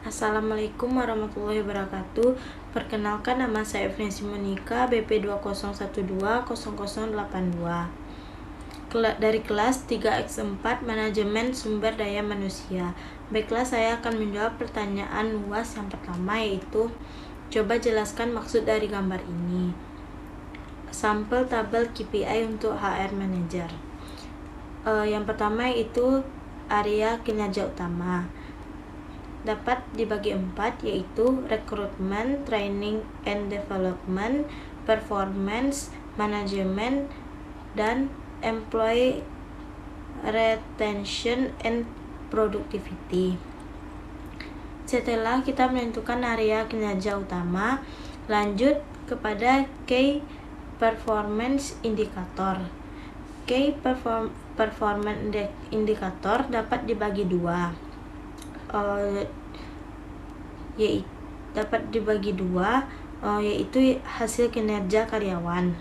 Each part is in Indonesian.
Assalamualaikum warahmatullahi wabarakatuh. Perkenalkan, nama saya Evnesi Monika, BP 20120082. Dari kelas 3X4 Manajemen Sumber Daya Manusia. Baiklah, saya akan menjawab pertanyaan UAS yang pertama, yaitu coba jelaskan maksud dari gambar ini. Sampel tabel KPI untuk HR Manager. Yang pertama itu area kinerja utama. Dapat dibagi 4, yaitu rekrutmen, training and development, performance, management, dan employee retention and productivity. Setelah kita menentukan area kinerja utama, lanjut kepada key performance indicator. Key performance indicator dapat dibagi 2. Yaitu hasil kinerja karyawan.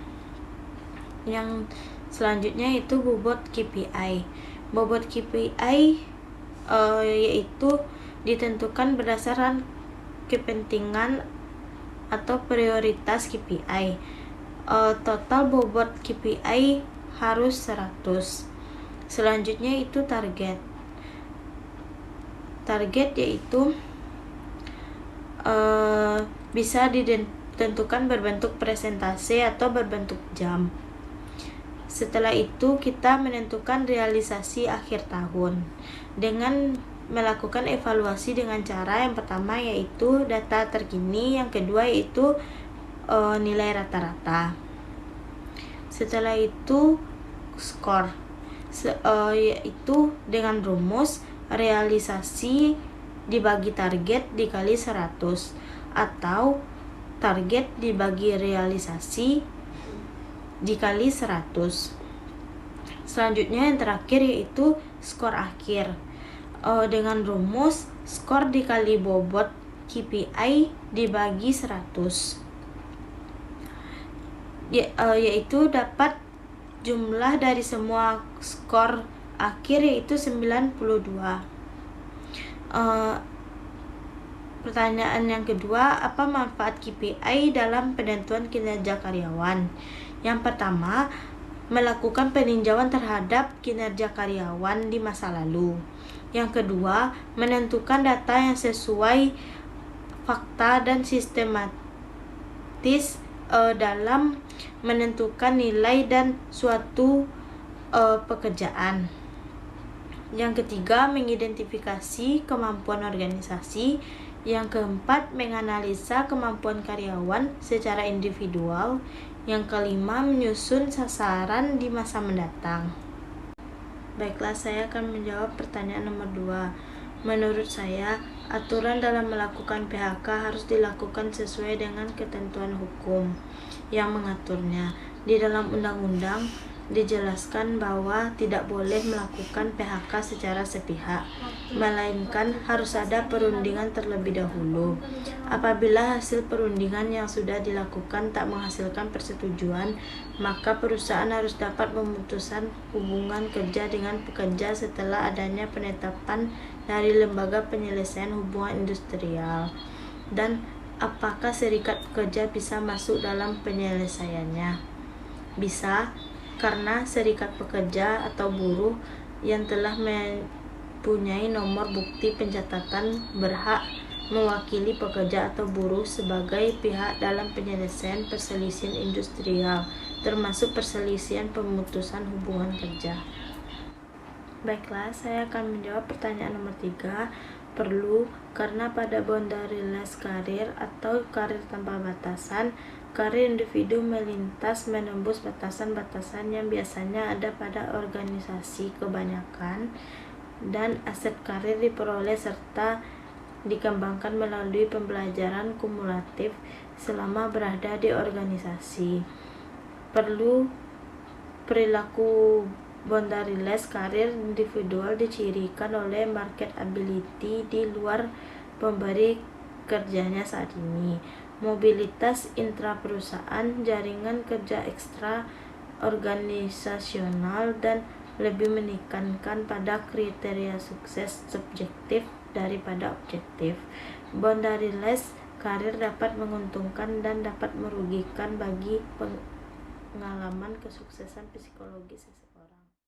Yang selanjutnya itu bobot KPI. Bobot KPI yaitu ditentukan berdasarkan kepentingan atau prioritas KPI. Total bobot KPI harus 100. Selanjutnya itu target. Target yaitu bisa ditentukan berbentuk presentase atau berbentuk jam. Setelah itu kita menentukan realisasi akhir tahun dengan melakukan evaluasi dengan cara yang pertama yaitu data terkini, yang kedua yaitu nilai rata-rata. Setelah itu skor, yaitu dengan rumus realisasi dibagi target dikali 100 atau target dibagi realisasi dikali 100. Selanjutnya yang terakhir yaitu skor akhir, dengan rumus skor dikali bobot KPI dibagi 100, yaitu dapat jumlah dari semua skor akhir yaitu 92. Pertanyaan yang kedua, apa manfaat KPI dalam penentuan kinerja karyawan? Yang pertama, melakukan peninjauan terhadap kinerja karyawan di masa lalu. Yang kedua, menentukan data yang sesuai fakta dan sistematis dalam menentukan nilai dan suatu pekerjaan. Yang ketiga, mengidentifikasi kemampuan organisasi. Yang keempat, menganalisa kemampuan karyawan secara individual. Yang kelima, menyusun sasaran di masa mendatang. Baiklah, saya akan menjawab pertanyaan nomor 2. Menurut saya, aturan dalam melakukan PHK harus dilakukan sesuai dengan ketentuan hukum yang mengaturnya. Di dalam undang-undang dijelaskan bahwa tidak boleh melakukan PHK secara sepihak, melainkan harus ada perundingan terlebih dahulu. Apabila hasil perundingan yang sudah dilakukan tak menghasilkan persetujuan, maka perusahaan harus dapat memutuskan hubungan kerja dengan pekerja setelah adanya penetapan dari lembaga penyelesaian hubungan industrial. Dan apakah serikat pekerja bisa masuk dalam penyelesaiannya? Bisa, karena serikat pekerja atau buruh yang telah mempunyai nomor bukti pencatatan berhak mewakili pekerja atau buruh sebagai pihak dalam penyelesaian perselisihan industrial, termasuk perselisihan pemutusan hubungan kerja. Baiklah, saya akan menjawab pertanyaan nomor 3. Perlu, karena pada boundaryless karir atau karir tanpa batasan, karir individu melintas menembus batasan-batasan yang biasanya ada pada organisasi kebanyakan, dan aset karir diperoleh serta dikembangkan melalui pembelajaran kumulatif selama berada di organisasi. Perlu, perilaku boundaryless karir individual dicirikan oleh market ability di luar pemberi kerjanya saat ini, mobilitas intraperusahaan, jaringan kerja ekstra organisasional, dan lebih menekankan pada kriteria sukses subjektif daripada objektif. Boundaryless karir dapat menguntungkan dan dapat merugikan bagi pengalaman kesuksesan psikologis.